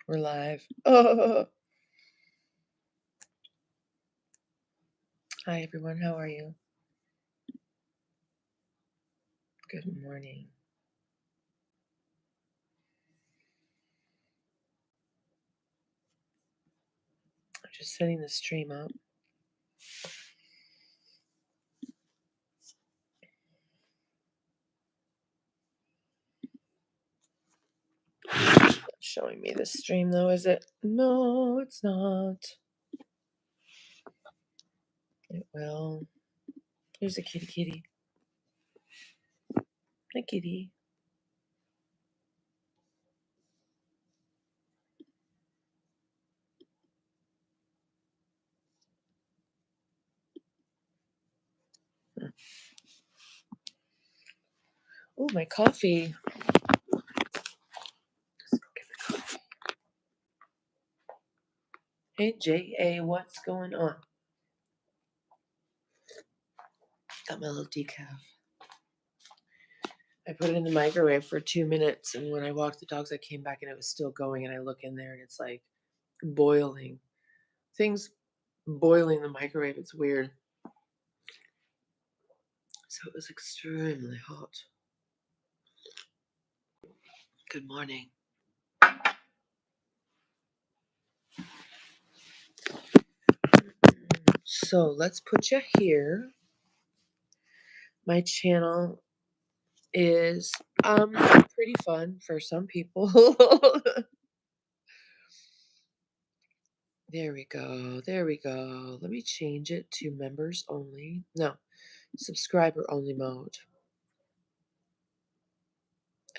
We're live. Oh. Hi, everyone. How are you? Good morning. I'm just setting the stream up. It's not showing me the stream, though, is it? No, it's not. It will. Here's a kitty kitty. Hi, kitty. Oh, my coffee. Let's go get my coffee. Hey, J.A., what's going on? Got my little decaf. I put it in the microwave for 2 minutes, and when I walked the dogs, I came back and it was still going, and I look in there and it's like boiling. Things boiling in the microwave. It's weird. So it was extremely hot. Good morning. So let's put you here. My channel is pretty fun for some people. There we go. There we go. Let me change it to members only. No, subscriber only mode.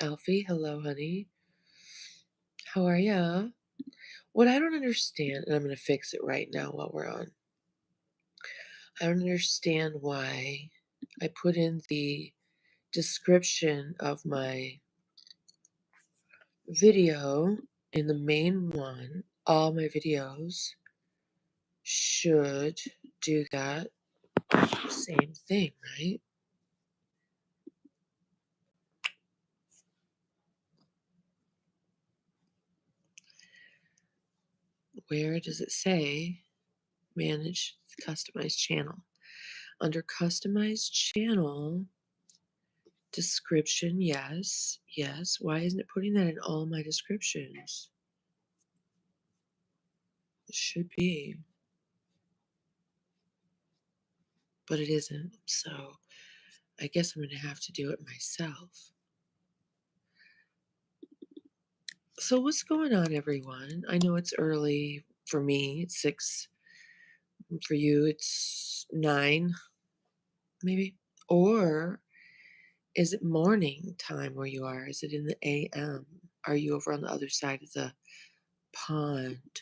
Alfie, hello, honey. How are ya? What I don't understand, and I'm going to fix it right now while we're on. I don't understand why I put in the description of my video in the main one. All my videos should do that same thing, right? Where does it say manage customized channel? Under customized channel, description, yes. Why isn't it putting that in all my descriptions? It should be. But it isn't, so I guess I'm going to have to do it myself. So what's going on, everyone? I know it's early for me. It's 6. For you, it's 9, maybe? Or is it morning time where you are? Is it in the AM? Are you over on the other side of the pond?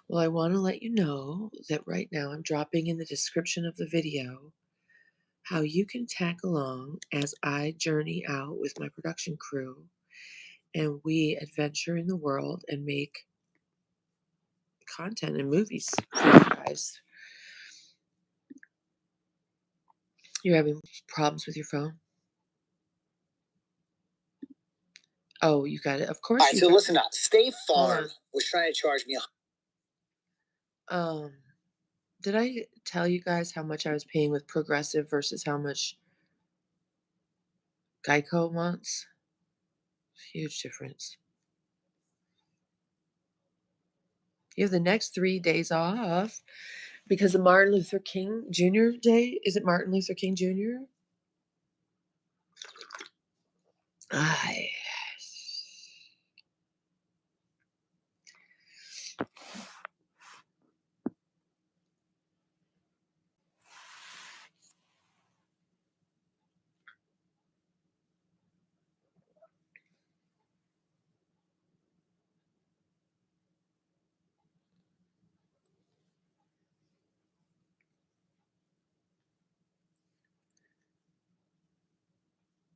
Well, I want to let you know that right now I'm dropping in the description of the video how you can tag along as I journey out with my production crew and we adventure in the world and make content and movies for you guys. You're having problems with your phone? Oh, you got it. Of course. All right, so listen up. State Farm was trying to charge me. Did I tell you guys how much I was paying with Progressive versus how much Geico wants? Huge difference. You have the next 3 days off because of Martin Luther King Jr. Day. Is it Martin Luther King Jr.?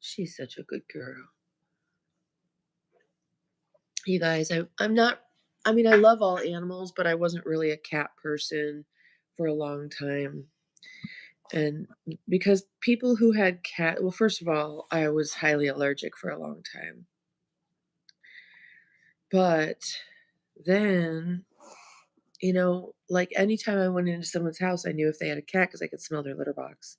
She's such a good girl. You guys, I'm not, I mean, I love all animals, but I wasn't really a cat person for a long time. And because people who had cat, well, first of all, I was highly allergic for a long time. But then, like anytime I went into someone's house, I knew if they had a cat because I could smell their litter box.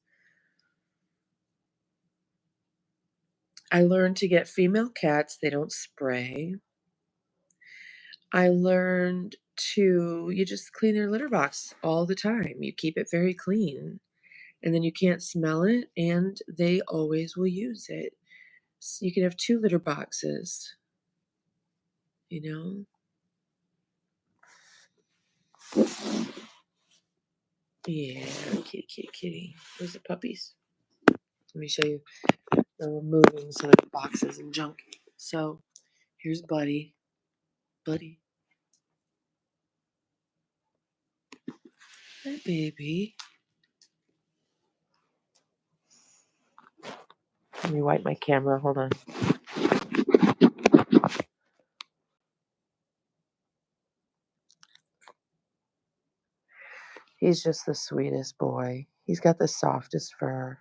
I learned to get female cats, they don't spray. I learned you just clean their litter box all the time. You keep it very clean, and then you can't smell it, and they always will use it. You can have 2 litter boxes, you know? Yeah, kitty, kitty, kitty. Where's the puppies? Let me show you. They're removing some of the boxes and junk. So here's Buddy. Buddy. Hi, baby. Let me wipe my camera. Hold on. He's just the sweetest boy. He's got the softest fur.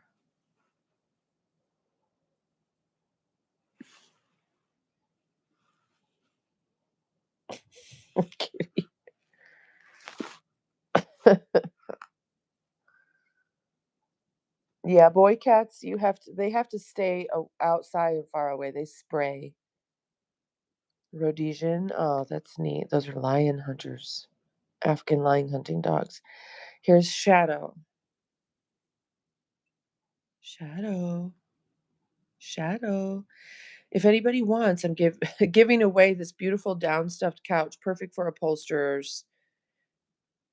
Yeah, boy cats, they have to stay outside and far away. They spray. Rhodesian. Oh, that's neat. Those are lion hunters. African lion hunting dogs. Here's Shadow. Shadow. Shadow. If anybody wants, I'm giving away this beautiful down stuffed couch, perfect for upholsterers.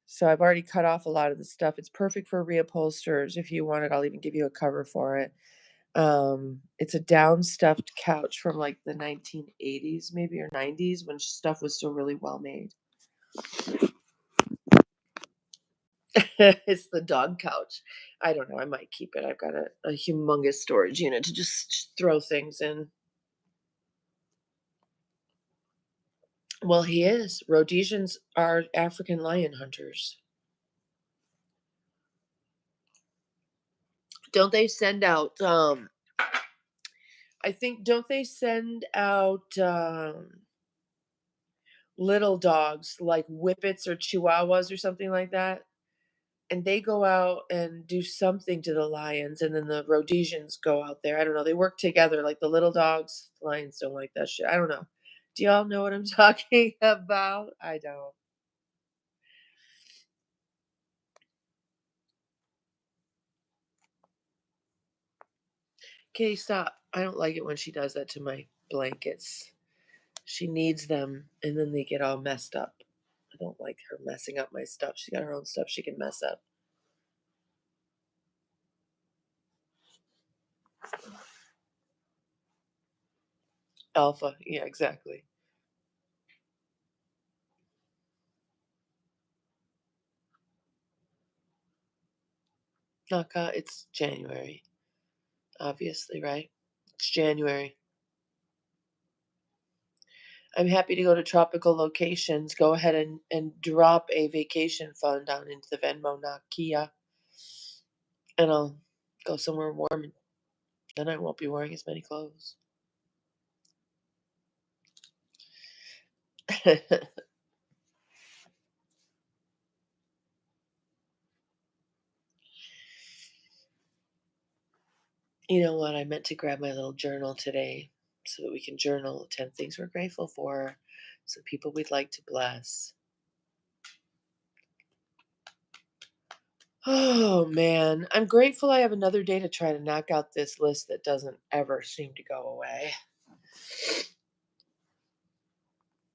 So I've already cut off a lot of the stuff. It's perfect for reupholsterers. If you want it, I'll even give you a cover for it. It's a down stuffed couch from like the 1980s, maybe, or 90s, when stuff was still really well made. It's the dog couch. I don't know. I might keep it. I've got a humongous storage unit to just throw things in. Well, he is. Rhodesians are African lion hunters. Don't they send out I think don't they send out little dogs like whippets or chihuahuas or something like that? And they go out and do something to the lions, and then the Rhodesians go out there. I don't know. They work together like the little dogs. Lions don't like that shit. I don't know. Do y'all know what I'm talking about? I don't. Okay, stop. I don't like it when she does that to my blankets. She needs them, and then they get all messed up. I don't like her messing up my stuff. She's got her own stuff she can mess up. Alpha. Yeah, exactly. Naka, it's January. Obviously, right? It's January. I'm happy to go to tropical locations. Go ahead and drop a vacation fund down into the Venmo Nakia, and I'll go somewhere warm, and then I won't be wearing as many clothes. You know what? I meant to grab my little journal today so that we can journal 10 things we're grateful for, some people we'd like to bless. Oh man, I'm grateful I have another day to try to knock out this list that doesn't ever seem to go away.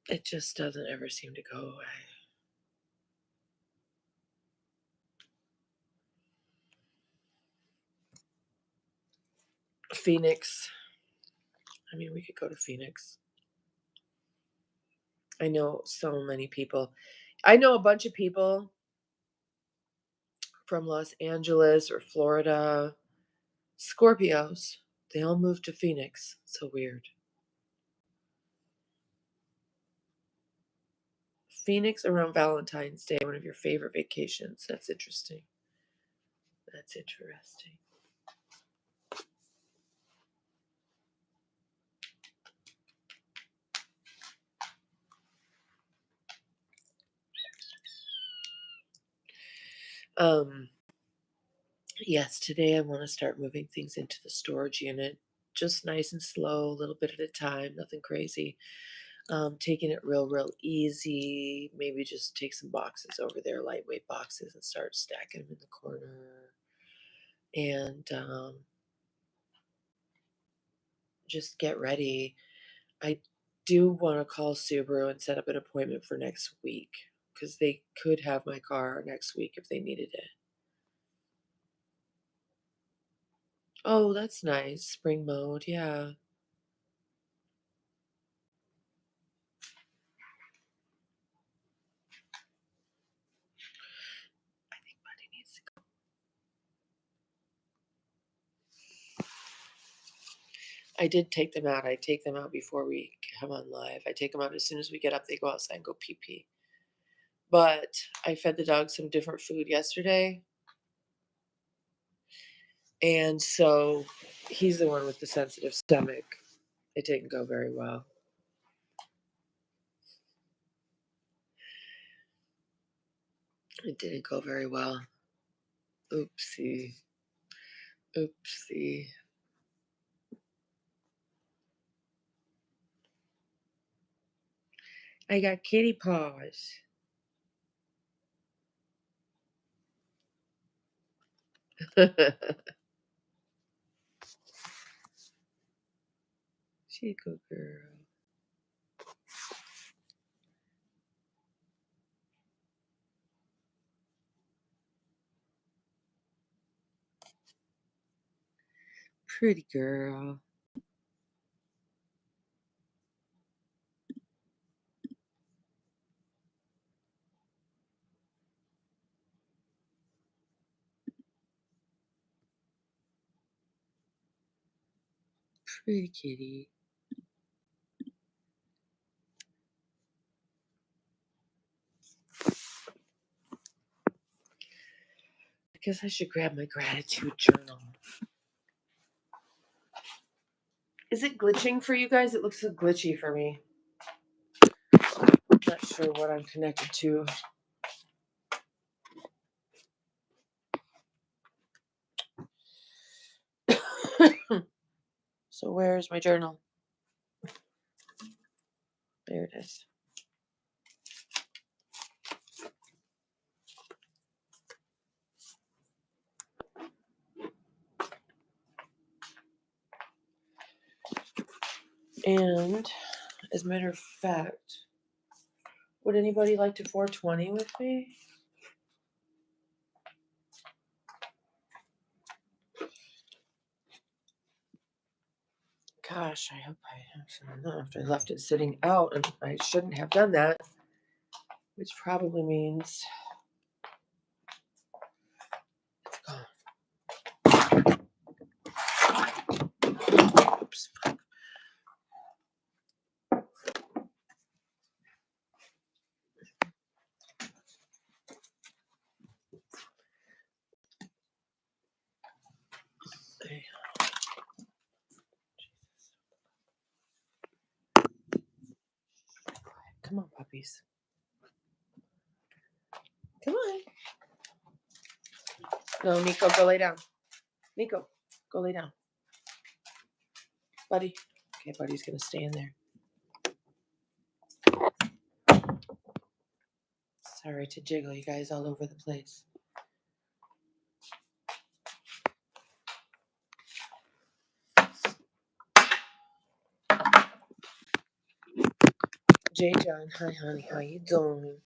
It just doesn't ever seem to go away. Phoenix. I mean, we could go to Phoenix. I know so many people. I know a bunch of people from Los Angeles or Florida, Scorpios. They all moved to Phoenix. So weird. Phoenix around Valentine's Day, one of your favorite vacations. That's interesting. That's interesting. Um, yes, today I want to start moving things into the storage unit. Just nice and slow, a little bit at a time, nothing crazy. Taking it real easy. Maybe just take some boxes over there, lightweight boxes, and start stacking them in the corner. And just get ready. I do want to call Subaru and set up an appointment for next week because they could have my car next week if they needed it. Oh, that's nice. Spring mode, yeah. I think Buddy needs to go. I did take them out. I take them out before we come on live. I take them out as soon as we get up. They go outside and go pee pee. But I fed the dog some different food yesterday. And so he's the one with the sensitive stomach. It didn't go very well. It didn't go very well. Oopsie. Oopsie. I got kitty paws. She's a good girl. Pretty girl. Pretty kitty. I guess I should grab my gratitude journal. Is it glitching for you guys? It looks so glitchy for me. Not sure what I'm connected to. So where's my journal? There it is. And as a matter of fact, would anybody like to 420 with me? Gosh, I hope I have some enough. I left it sitting out, and I shouldn't have done that, which probably means it's gone. Oops. There. Come on, puppies. Come on. No, Nico, go lay down. Nico, go lay down. Buddy. Okay, Buddy's going to stay in there. Sorry to jiggle you guys all over the place. Jay John, hi honey, how you doing?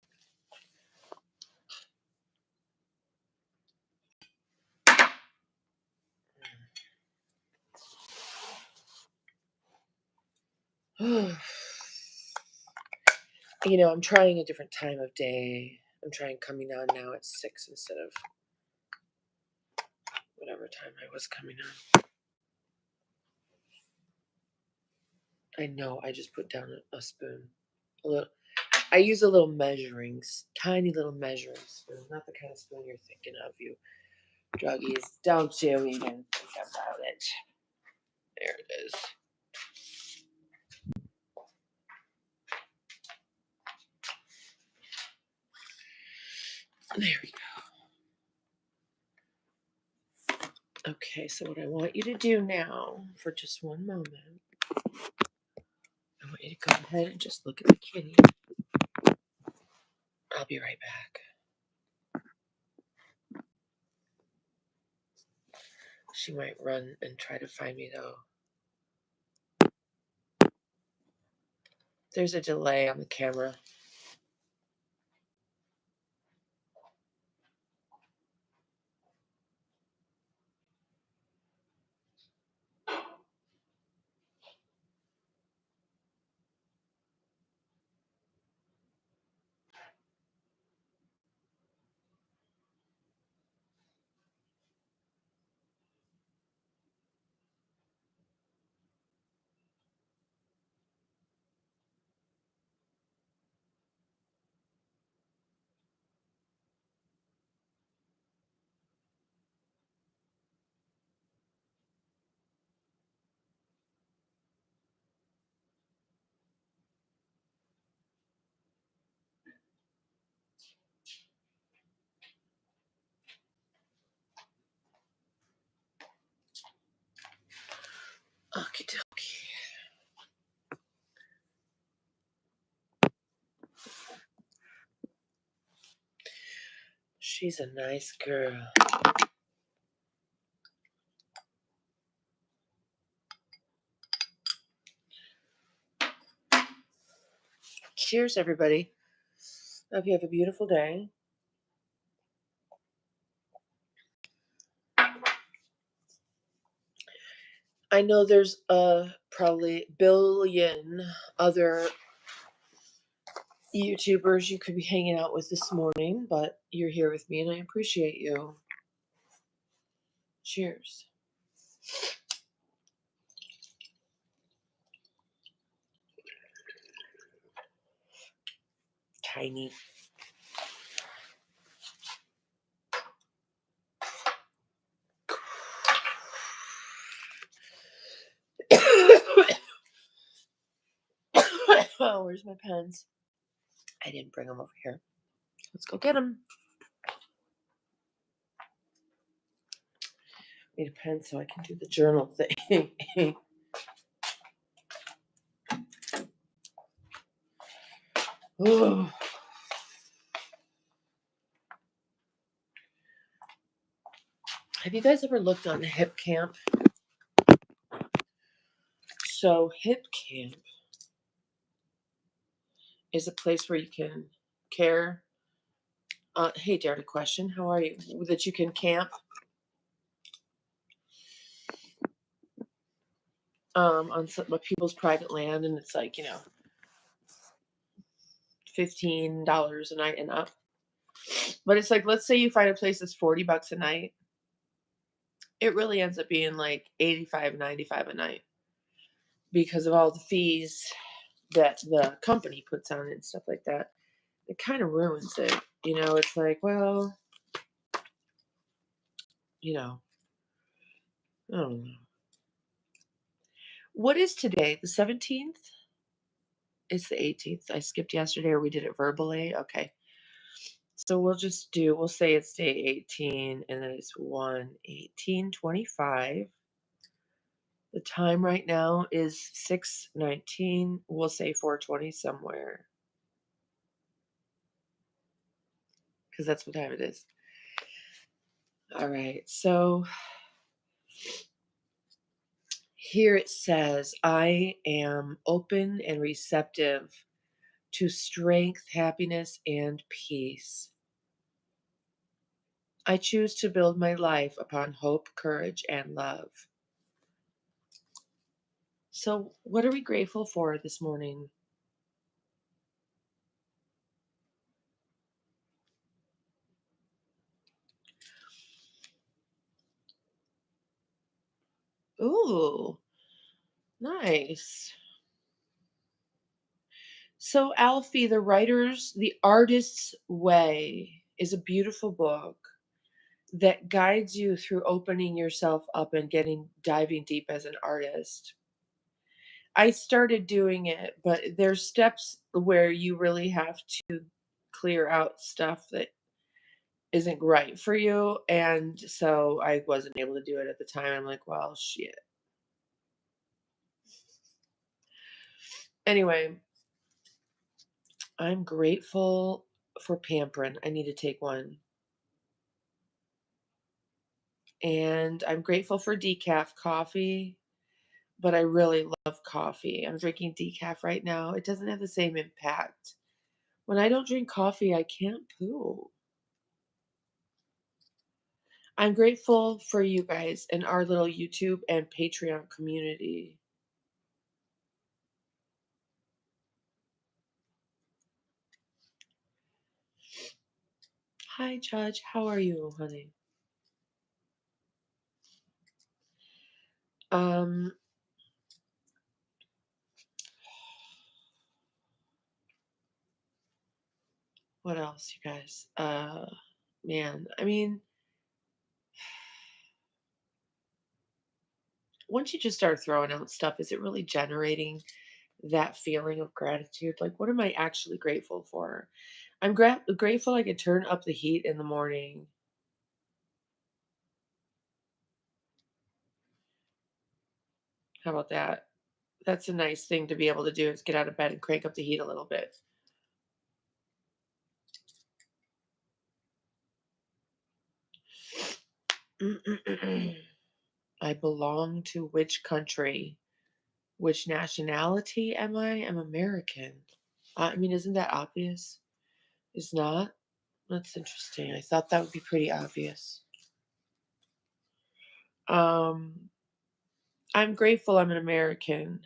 You know, I'm trying a different time of day. I'm trying coming on now at 6 instead of whatever time I was coming on. I know I just put down a spoon. A little. I use a little measuring, tiny little measuring spoon. Not the kind of spoon you're thinking of, you druggies. Don't you even think about it. There it is. There we go. Okay, so what I want you to do now, for just one moment, I want you to go ahead and just look at the kitty. I'll be right back. She might run and try to find me, though. There's a delay on the camera. Okie dokie. She's a nice girl. Cheers, everybody. Hope you have a beautiful day. I know there's probably billion other YouTubers you could be hanging out with this morning, but you're here with me and I appreciate you. Cheers. Tiny. Oh, where's my pens? I didn't bring them over here. Let's go get them. Need a pen so I can do the journal thing. Ooh. Have you guys ever looked on Hip Camp? So Hip Camp is a place where you can care. Hey, Derek, question. How are you? That you can camp on some people's private land, and it's like $15 a night and up. But it's like, let's say you find a place that's $40 a night. It really ends up being like 85, 95 a night because of all the fees that the company puts on it and stuff like that. It kind of ruins it. It's like, well, I don't know. What is today? The 17th? It's the 18th. I skipped yesterday, or we did it verbally. Okay. So we'll say it's day 18, and then it's 1:18:25. The time right now is 6:19. We'll say 4:20 somewhere, because that's what time it is. All right. So here it says, I am open and receptive to strength, happiness, and peace. I choose to build my life upon hope, courage, and love. So, what are we grateful for this morning? Ooh, nice. So, Alfie, The Artist's Way is a beautiful book that guides you through opening yourself up and diving deep as an artist. I started doing it, but there's steps where you really have to clear out stuff that isn't right for you, and so I wasn't able to do it at the time. I'm like, "Well, shit." Anyway, I'm grateful for pampering. I need to take one. And I'm grateful for decaf coffee, but I really love coffee. I'm drinking decaf right now. It doesn't have the same impact. When I don't drink coffee, I can't poo. I'm grateful for you guys and our little YouTube and Patreon community. Hi, Judge. How are you, honey? Um, what else, you guys? Man, I mean, once you just start throwing out stuff, is it really generating that feeling of gratitude? Like, what am I actually grateful for? I'm grateful I could turn up the heat in the morning. How about that? That's a nice thing to be able to do is get out of bed and crank up the heat a little bit. I belong to which country? Which nationality am I? I'm American. I mean, isn't that obvious? Is not? That's interesting. I thought that would be pretty obvious. Um, I'm grateful I'm an American.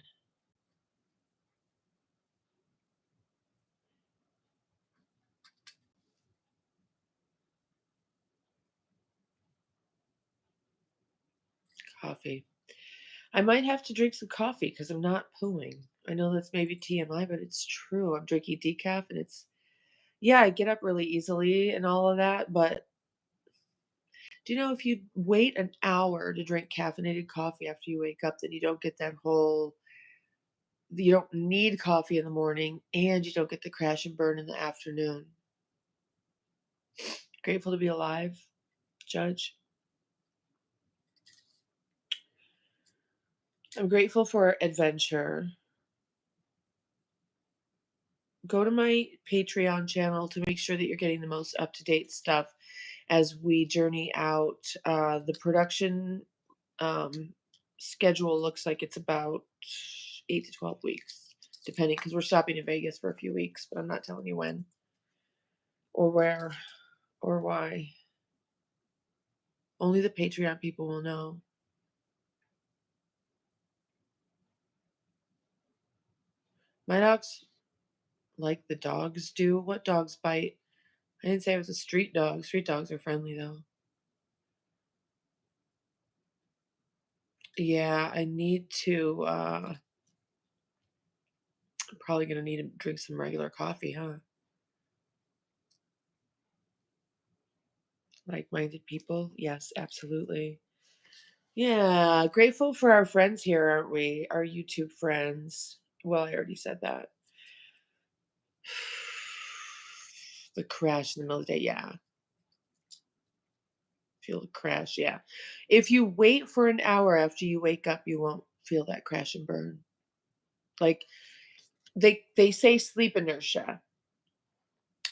Coffee. I might have to drink some coffee because I'm not pooing. I know that's maybe TMI, but it's true. I'm drinking decaf and it's, yeah, I get up really easily and all of that. But do you know if you wait an hour to drink caffeinated coffee after you wake up, then you don't get that whole, you don't need coffee in the morning and you don't get the crash and burn in the afternoon. Grateful to be alive, Judge. I'm grateful for adventure. Go to my Patreon channel to make sure that you're getting the most up to date stuff as we journey out. The production um, schedule looks like it's about 8 to 12 weeks, depending, because we're stopping in Vegas for a few weeks, but I'm not telling you when or where or why. Only the Patreon people will know. My dogs like the dogs do. What dogs bite? I didn't say I was a street dog. Street dogs are friendly, though. Yeah, I need to. I'm probably gonna need to drink some regular coffee, huh? Like-minded people? Yes, absolutely. Yeah, grateful for our friends here, aren't we? Our YouTube friends. Well, I already said that. The crash in the middle of the day, yeah. Feel the crash, yeah. If you wait for an hour after you wake up, you won't feel that crash and burn. Like they say sleep inertia.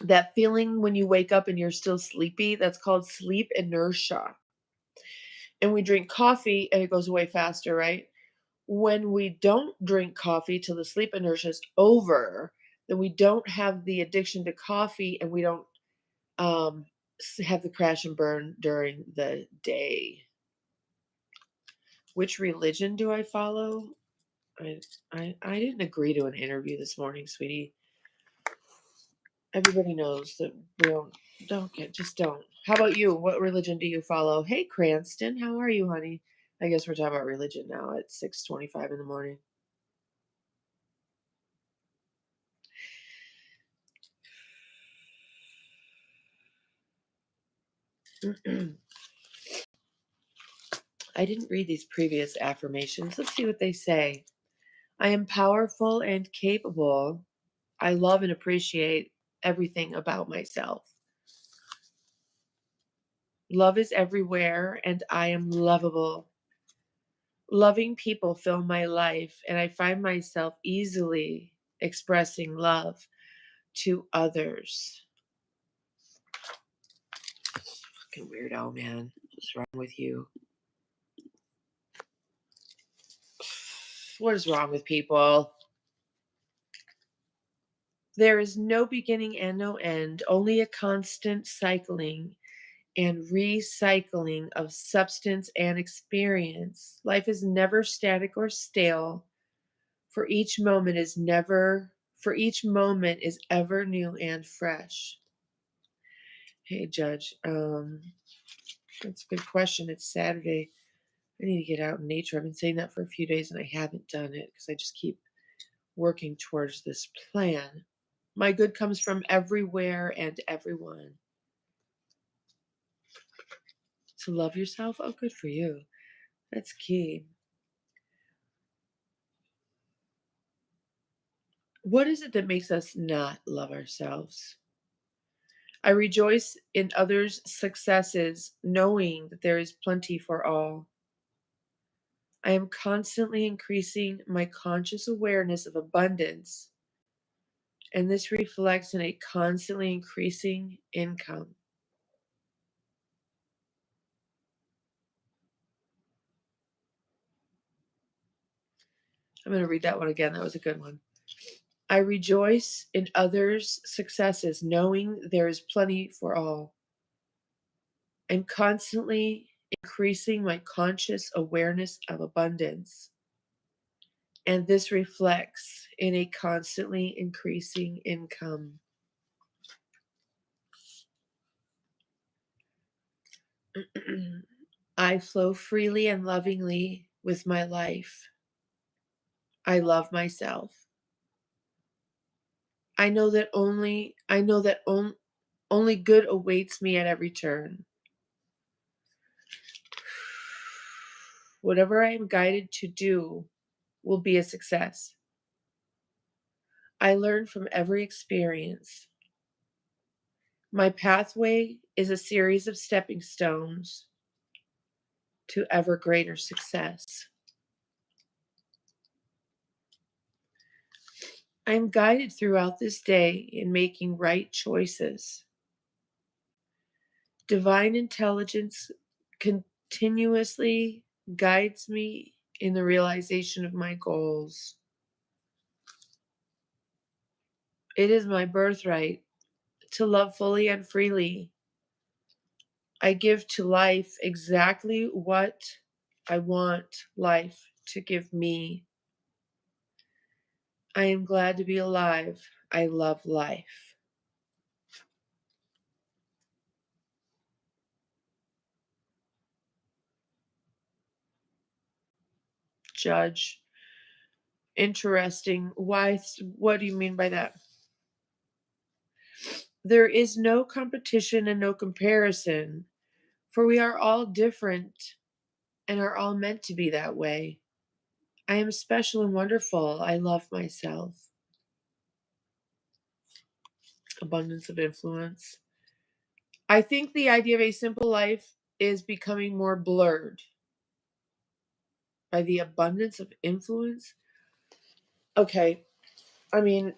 That feeling when you wake up and you're still sleepy, that's called sleep inertia. And we drink coffee and it goes away faster, right? When we don't drink coffee till the sleep inertia is over, then we don't have the addiction to coffee and we don't um, have the crash and burn during the day. Which religion do I follow? I, I didn't agree to an interview this morning, sweetie. Everybody knows that we don't get, just don't. How about you? What religion do you follow? Hey, Cranston, how are you, honey? I guess we're talking about religion now at 6:25 in the morning. I didn't read these previous affirmations. Let's see what they say. I am powerful and capable. I love and appreciate everything about myself. Love is everywhere, and I am lovable. Loving people fill my life, and I find myself easily expressing love to others. Fucking weirdo, man. What's wrong with you? What is wrong with people? There is no beginning and no end, only a constant cycling and recycling of substance and experience. Life is never static or stale, for each moment is ever new and fresh. Hey Judge, that's a good question. It's Saturday. I need to get out in nature. I've been saying that for a few days and I haven't done it because I just keep working towards this plan. My good comes from everywhere and everyone. To love yourself? Oh, good for you. That's key. What is it that makes us not love ourselves? I rejoice in others' successes, knowing that there is plenty for all. I am constantly increasing my conscious awareness of abundance, and this reflects in a constantly increasing income. I'm going to read that one again. That was a good one. I rejoice in others' successes, knowing there is plenty for all. I'm constantly increasing my conscious awareness of abundance, and this reflects in a constantly increasing income. I flow freely and lovingly with my life. I love myself. I know that only good awaits me at every turn. Whatever I am guided to do will be a success. I learn from every experience. My pathway is a series of stepping stones to ever greater success. I am guided throughout this day in making right choices. Divine intelligence continuously guides me in the realization of my goals. It is my birthright to love fully and freely. I give to life exactly what I want life to give me. I am glad to be alive. I love life. Judge. Interesting. Why? What do you mean by that? There is no competition and no comparison, for we are all different and are all meant to be that way. I am special and wonderful. I love myself. Abundance of influence. I think the idea of a simple life is becoming more blurred by the abundance of influence. Okay, I mean,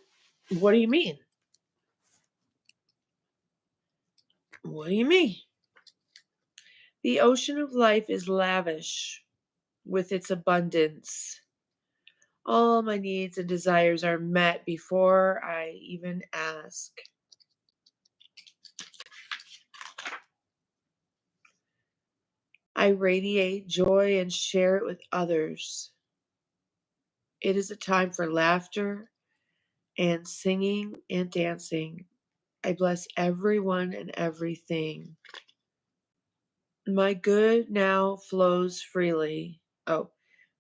what do you mean? What do you mean? The ocean of life is lavish with its abundance. All my needs and desires are met before I even ask. I radiate joy and share it with others. It is a time for laughter and singing and dancing. I bless everyone and everything. My good now flows freely. Oh,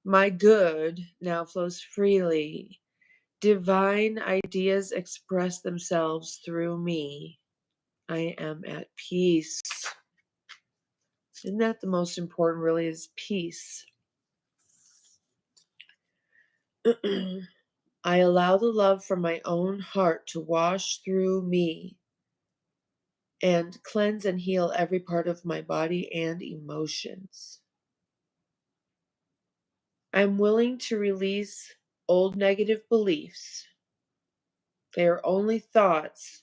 my good now flows freely. Divine ideas express themselves through me. I am at peace. Isn't that the most important, really, is peace? I allow the love from my own heart to wash through me and cleanse and heal every part of my body and emotions. I'm willing to release old negative beliefs. They are only thoughts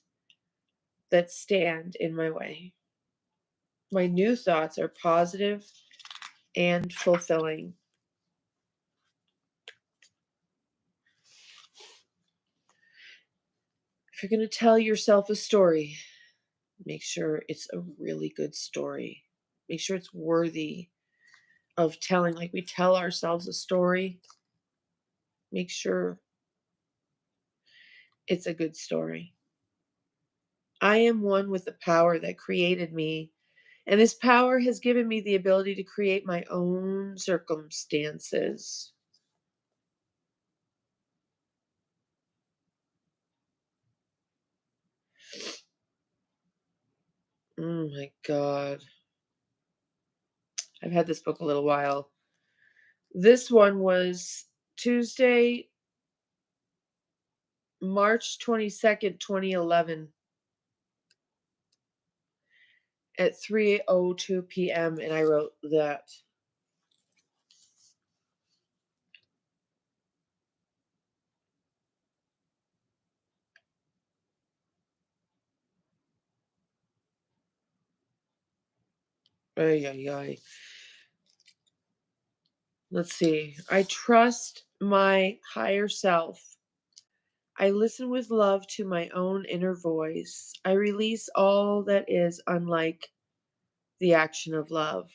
that stand in my way. My new thoughts are positive and fulfilling. If you're going to tell yourself a story, make sure it's a really good story. Make sure it's worthy of telling. Like we tell ourselves a story, make sure it's a good story. I am one with the power that created me, and this power has given me the ability to create my own circumstances. Oh my God. I've had this book a little while. This one was Tuesday, March 22nd, 2011 at 3:02 p.m. and I wrote that. Ay, ay, ay. Let's see. I trust my higher self. I listen with love to my own inner voice. I release all that is unlike the action of love.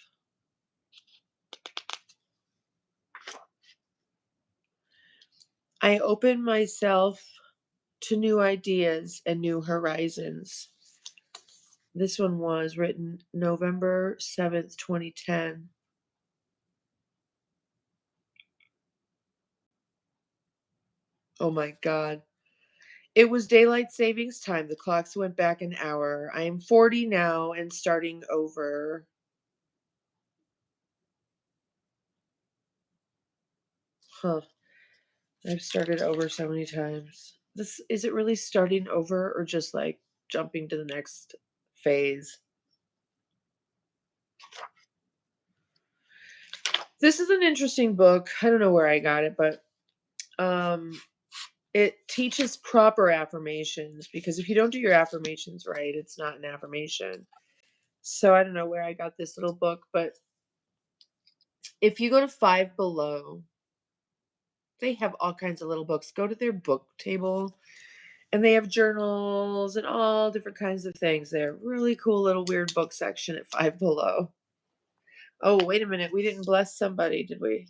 I open myself to new ideas and new horizons. This one was written November 7th, 2010. Oh my God. It was daylight savings time. The clocks went back an hour. I am 40 now and starting over. Huh. I've started over so many times. This is it really starting over or just like jumping to the next phase? This is an interesting book. I don't know where I got it, but um it teaches proper affirmations because if you don't do your affirmations right, it's not an affirmation. So I don't know where I got this little book, but if you go to Five Below, they have all kinds of little books. Go to their book table and they have journals and all different kinds of things there. Really cool little weird book section at Five Below. Oh, wait a minute. We didn't bless somebody, did we?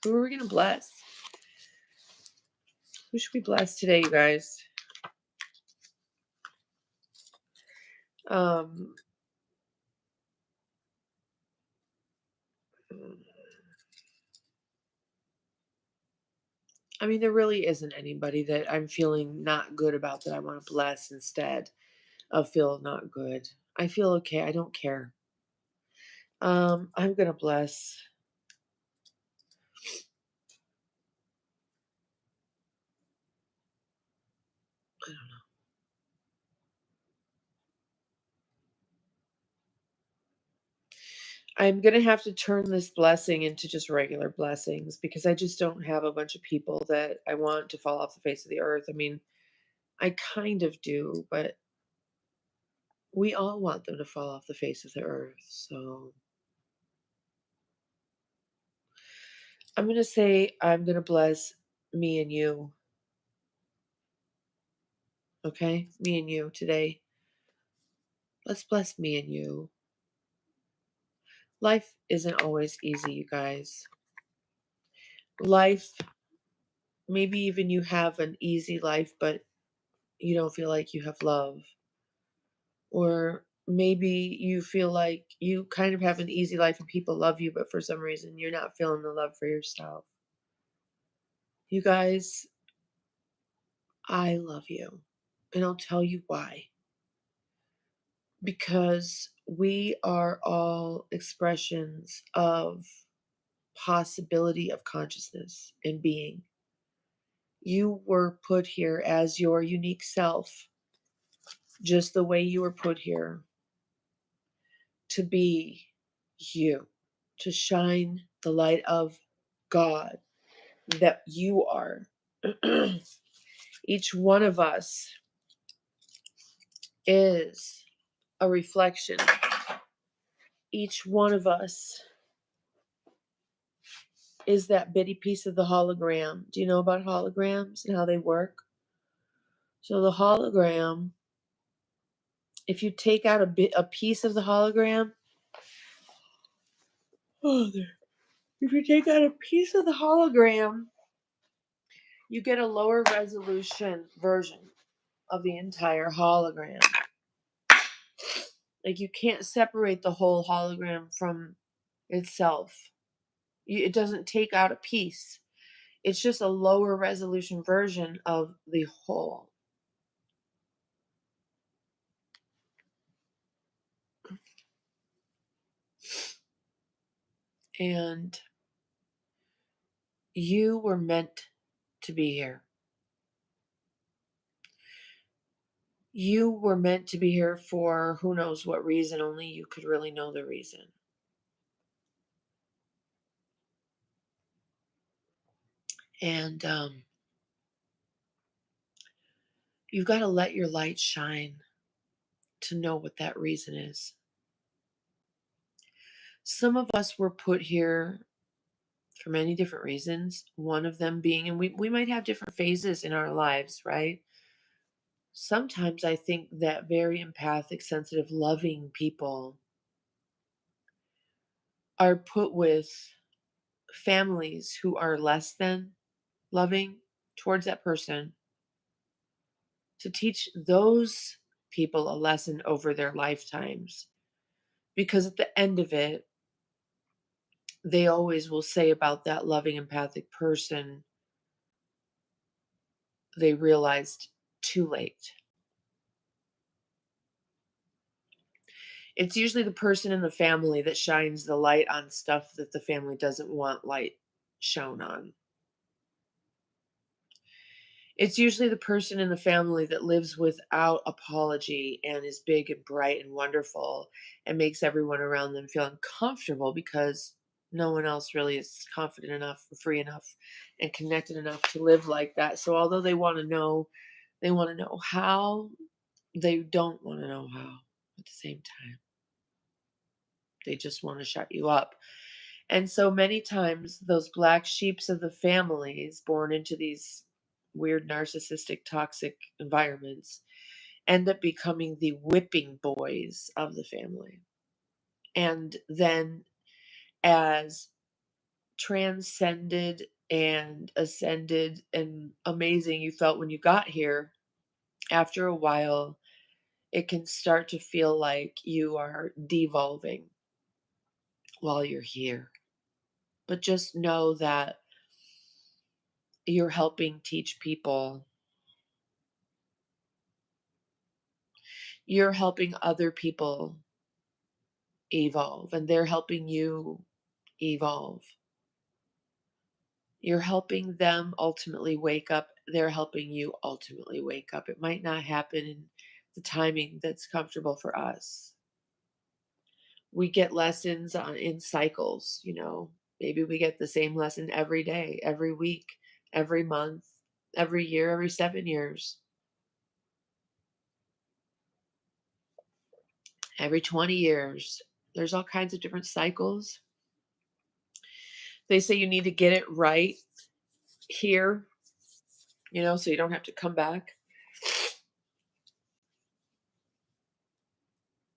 Who are we going to bless? Who should we bless today, you guys? Um, I mean, there really isn't anybody that I'm feeling not good about that I want to bless instead of feel not good. I feel okay. I don't care. I'm gonna bless. I don't know. I'm gonna have to turn this blessing into just regular blessings because I just don't have a bunch of people that I want to fall off the face of the earth. I mean, I kind of do, but we all want them to fall off the face of the earth. So I'm gonna say I'm gonna bless me and you. Okay, me and you today. Let's bless me and you. Life isn't always easy, you guys. Life, maybe even you have an easy life, but you don't feel like you have love. Or maybe you feel like you kind of have an easy life and people love you, but for some reason you're not feeling the love for yourself. You guys, I love you. And I'll tell you why. Because we are all expressions of possibility of consciousness and being. You were put here as your unique self. just the way you were put here to be you, to shine the light of God that you are. Each one of us is a reflection. Each one of us is that bitty piece of the hologram. Do you know about holograms and how they work? So the hologram, if you take out a piece of the hologram, oh, there. If you take out a piece of the hologram, you get a lower resolution version of the entire hologram. Like you can't separate the whole hologram from itself. It doesn't take out a piece. It's just a lower resolution version of the whole. And you were meant to be here. You were meant to be here for who knows what reason, only you could really know the reason. And you've got to let your light shine to know what that reason is. Some of us were put here for many different reasons. One of them being, and we might have different phases in our lives, right? Sometimes I think that very empathic, sensitive, loving people are put with families who are less than loving towards that person to teach those people a lesson over their lifetimes. Because at the end of it, they always will say about that loving, empathic person, they realized too late. It's usually the person in the family that shines the light on stuff that the family doesn't want light shown on. It's usually the person in the family that lives without apology and is big and bright and wonderful and makes everyone around them feel uncomfortable because no one else really is confident enough, free enough, and connected enough to live like that. So although they want to know how, they don't want to know how at the same time. They just want to shut you up. And so many times, those black sheeps of the families born into these weird, narcissistic, toxic environments end up becoming the whipping boys of the family. And then, as transcended and ascended and amazing you felt when you got here, after a while, it can start to feel like you are devolving while you're here. But just know that you're helping teach people. You're helping other people evolve, and they're helping you evolve. You're helping them ultimately wake up. They're helping you ultimately wake up. It might not happen in the timing that's comfortable for us. We get lessons in cycles, you know. Maybe we get the same lesson every day, every week, every month, every year, every 7 years, every 20 years. There's all kinds of different cycles. They say you need to get it right here, you know, so you don't have to come back.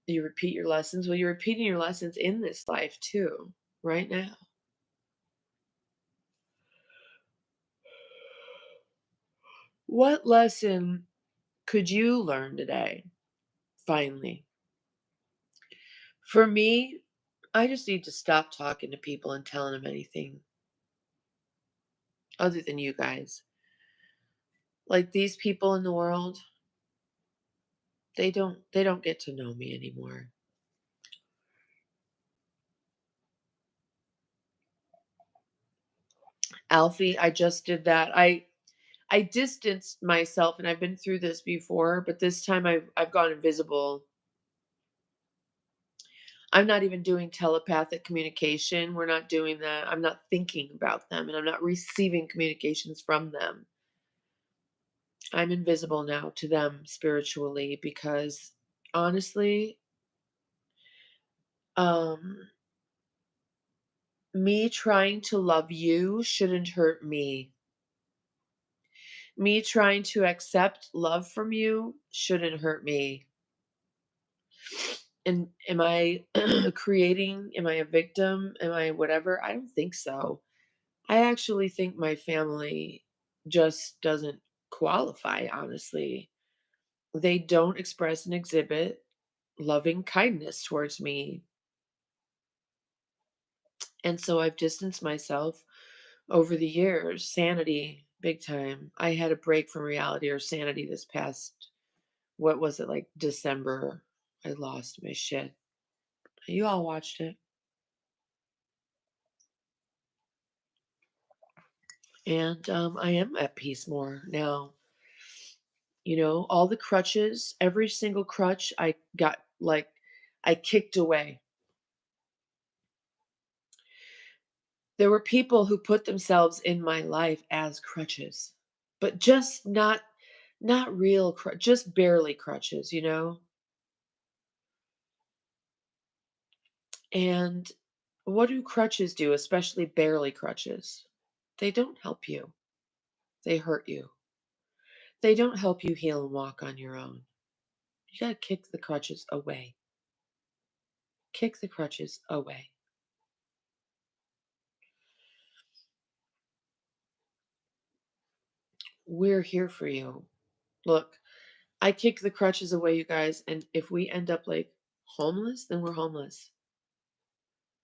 You repeat your lessons. Well, you're repeating your lessons in this life too, right now. What lesson could you learn today, finally? For me, I just need to stop talking to people and telling them anything other than you guys. Like these people in the world, they don't get to know me anymore. Alfie, I just did that. I distanced myself, and I've been through this before, but this time I've gone invisible. I'm not even doing telepathic communication. We're not doing that. I'm not thinking about them, and I'm not receiving communications from them. I'm invisible now to them spiritually because honestly, um, me trying to love you shouldn't hurt me. Me trying to accept love from you shouldn't hurt me. And am I creating? Am I a victim? Am I whatever? I don't think so. I actually think my family just doesn't qualify, honestly. They don't express and exhibit loving kindness towards me. And so I've distanced myself over the years. Sanity, big time. I had a break from reality or sanity this past, what was it, like December? I lost my shit. You all watched it. And I am at peace more now. All the crutches, every single crutch I got, like, I kicked away. There were people who put themselves in my life as crutches, but just not real just barely crutches. And what do crutches do, especially barely crutches? They don't help you. They hurt you. They don't help you heal and walk on your own. You got to kick the crutches away. Kick the crutches away. We're here for you. Look, I kick the crutches away, you guys, and if we end up like homeless, then we're homeless.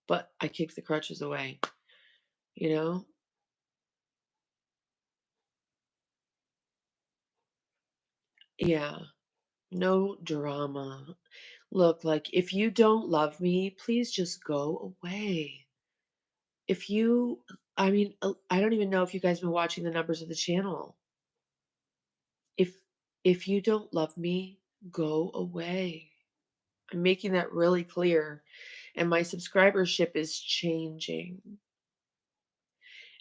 But I kick the crutches away, you know? Yeah, no drama. Look, like, if you don't love me, please just go away. If you, I mean, I don't even know if you guys been watching the numbers of the channel. If if you don't love me, go away. I'm making that really clear, and my subscribership is changing.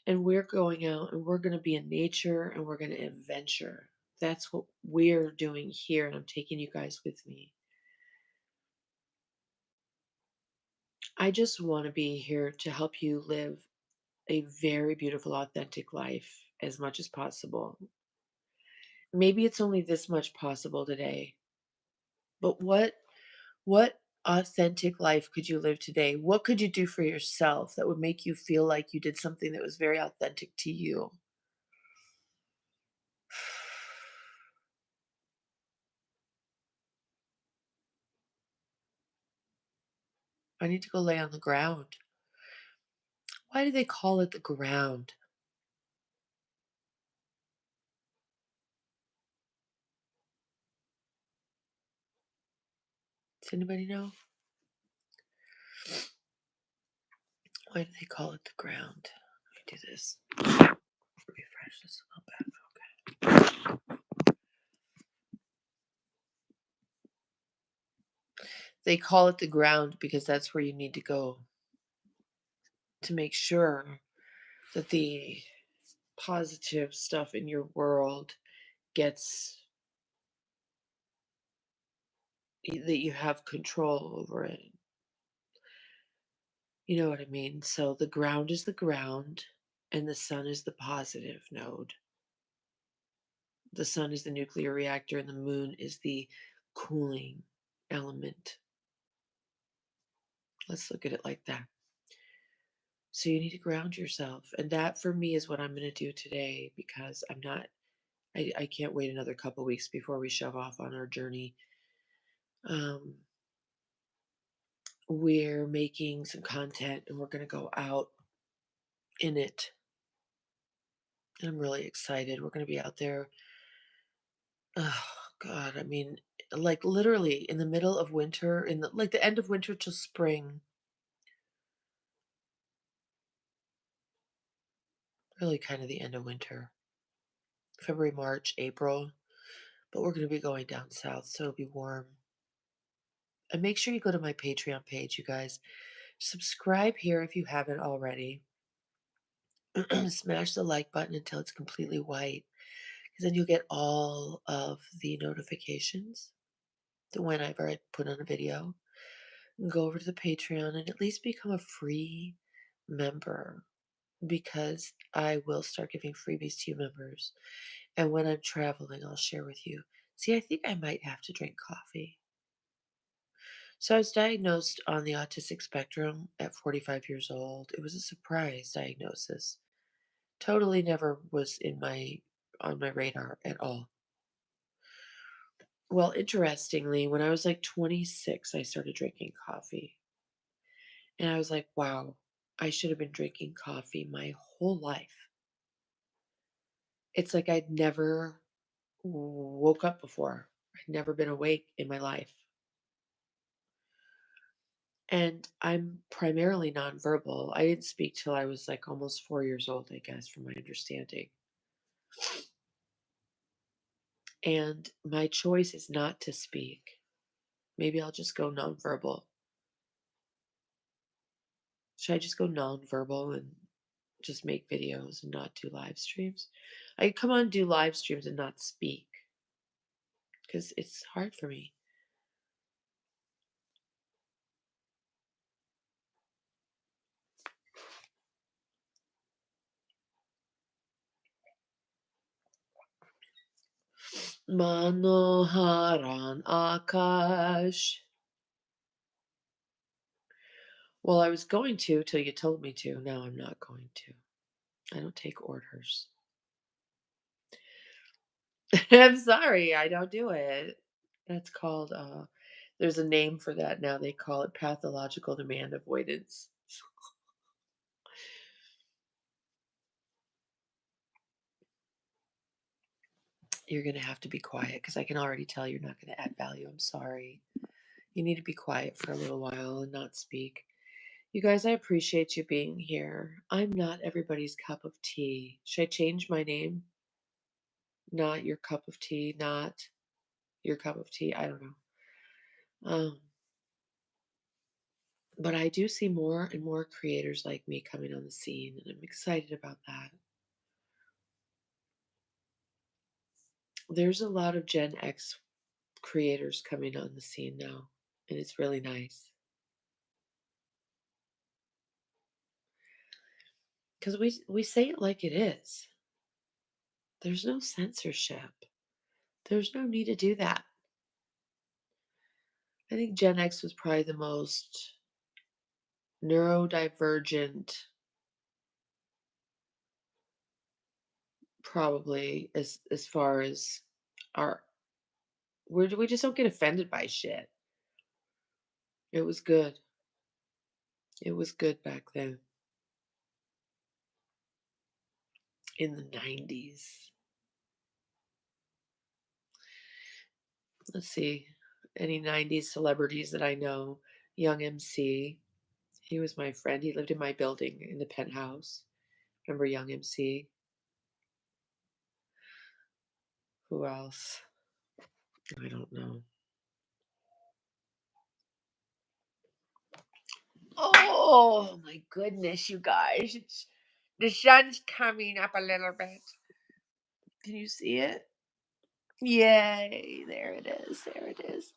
And we're going out and we're going to be in nature and we're going to adventure. That's what we're doing here, and I'm taking you guys with me. I just want to be here to help you live a very beautiful, authentic life as much as possible. Maybe it's only this much possible today, but what authentic life could you live today? What could you do for yourself that would make you feel like you did something that was very authentic to you? I need to go lay on the ground. Why do they call it the ground? Does anybody know? Why do they call it the ground? Let me do this. Refresh this a little bit. They call it the ground because that's where you need to go to make sure that the positive stuff in your world gets, that you have control over it. You know what I mean? So the ground is the ground, and the sun is the positive node. The sun is the nuclear reactor, and the moon is the cooling element. Let's look at it like that. So you need to ground yourself. And that for me is what I'm going to do today, because I can't wait another couple weeks before we shove off on our journey. Um, we're making some content and we're going to go out in it. I'm really excited. We're going to be out there. Oh, God. I mean, like literally in the middle of winter, in like the end of winter to spring, really kind of the end of winter February, March, April. But we're going to be going down south, so it'll be warm. And make sure you go to my Patreon page, you guys. Subscribe here if you haven't already. Smash the like button until it's completely white, because then you'll get all of the notifications the whenever I put on a video. And go over to the Patreon and at least become a free member, because I will start giving freebies to you members. And when I'm traveling, I'll share with you. See, I think I might have to drink coffee. So I was diagnosed on the autistic spectrum at 45 years old. It was a surprise diagnosis. Totally never was in my on my radar at all. Well, interestingly, when I was like 26, I started drinking coffee. And I was like, wow, I should have been drinking coffee my whole life. It's like I'd never woke up before. I'd never been awake in my life. And I'm primarily nonverbal. I didn't speak till I was like almost 4 years old, I guess, from my understanding. And my choice is not to speak. Maybe I'll just go nonverbal. Should I just go nonverbal and just make videos and not do live streams? I could come on and do live streams and not speak because it's hard for me. Manoharan Akash. Well, I was going to till you told me to. Now I'm not going to. I don't take orders. I'm sorry, I don't do it. That's called, there's a name for that now. They call it pathological demand avoidance. You're going to have to be quiet because I can already tell you're not going to add value. I'm sorry. You need to be quiet for a little while and not speak. You guys, I appreciate you being here. I'm not everybody's cup of tea. Should I change my name? Not your cup of tea, not your cup of tea. I don't know. Um, but I do see more and more creators like me coming on the scene, and I'm excited about that. There's a lot of Gen X creators coming on the scene now, and it's really nice. Because we say it like it is. There's no censorship. There's no need to do that. I think Gen X was probably the most neurodivergent, probably as far as our we just don't get offended by shit. It was good. It was good back then in the 90s. Let's see. Any 90s celebrities that I know. Young MC. He was my friend. He lived in my building in the penthouse. Remember Young MC? Who else? I don't know. Oh my goodness, you guys. The sun's coming up a little bit. Can you see it? Yay. There it is. There it is.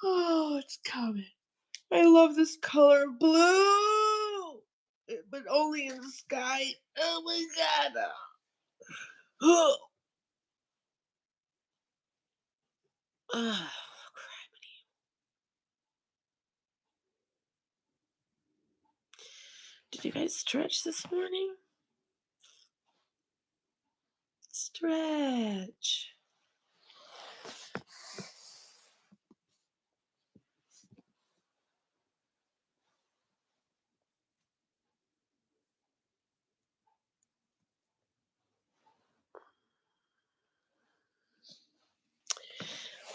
Oh, it's coming. I love this color of blue, but only in the sky. Oh my god. Oh, oh, did you guys stretch this morning? Stretch.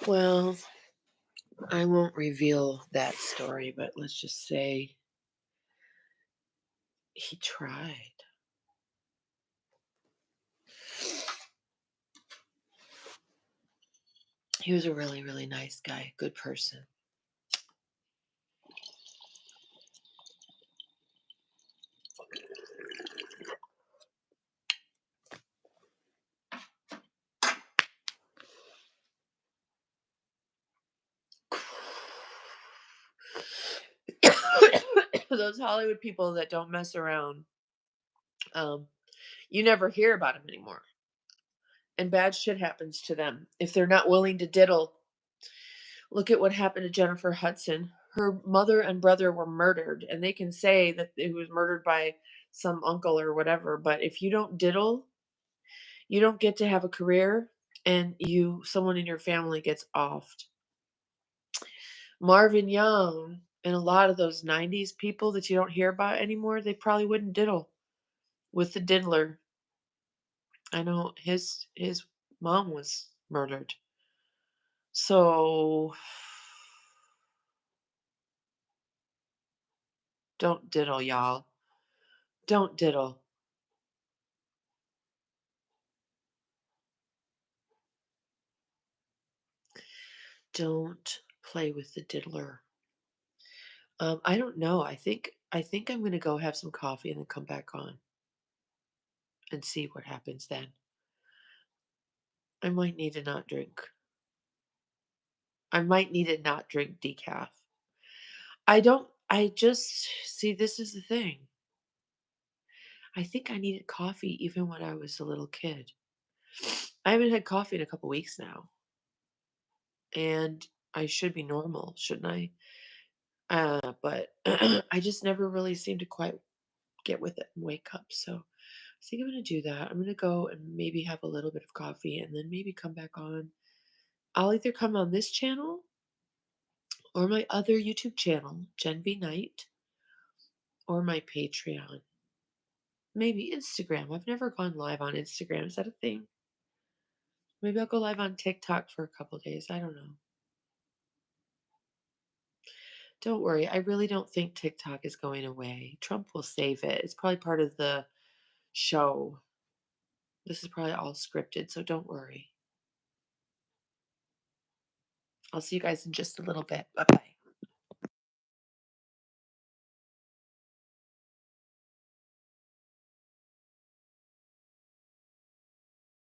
Well, I won't reveal that story, but let's just say he tried. He was a really, really nice guy, good person. Those Hollywood people that don't mess around, um, you never hear about them anymore. And bad shit happens to them if they're not willing to diddle. Look at what happened to Jennifer Hudson. Her mother and brother were murdered, and they can say that it was murdered by some uncle or whatever. But if you don't diddle, you don't get to have a career, and someone in your family gets offed. Marvin Young and a lot of those 90s people that you don't hear about anymore, they probably wouldn't diddle with the diddler. I know his mom was murdered. So don't diddle, y'all. Don't diddle. Don't play with the diddler. I don't know. I think I'm gonna go have some coffee and then come back on and see what happens then. I might need to not drink. I might need to not drink decaf. I just see this is the thing. I think I needed coffee even when I was a little kid. I haven't had coffee in a couple weeks now, and I should be normal, shouldn't I? But I just never really seem to quite get with it and wake up. So I think I'm gonna do that. I'm gonna go and maybe have a little bit of coffee and then maybe come back on. I'll either come on this channel or my other YouTube channel, genvnight, or my Patreon. Maybe Instagram. I've never gone live on Instagram. Is that a thing? Maybe I'll go live on TikTok for a couple days. I don't know. Don't worry. I really don't think TikTok is going away. Trump will save it. It's probably part of the show. This is probably all scripted, so don't worry. I'll see you guys in just a little bit. Bye bye.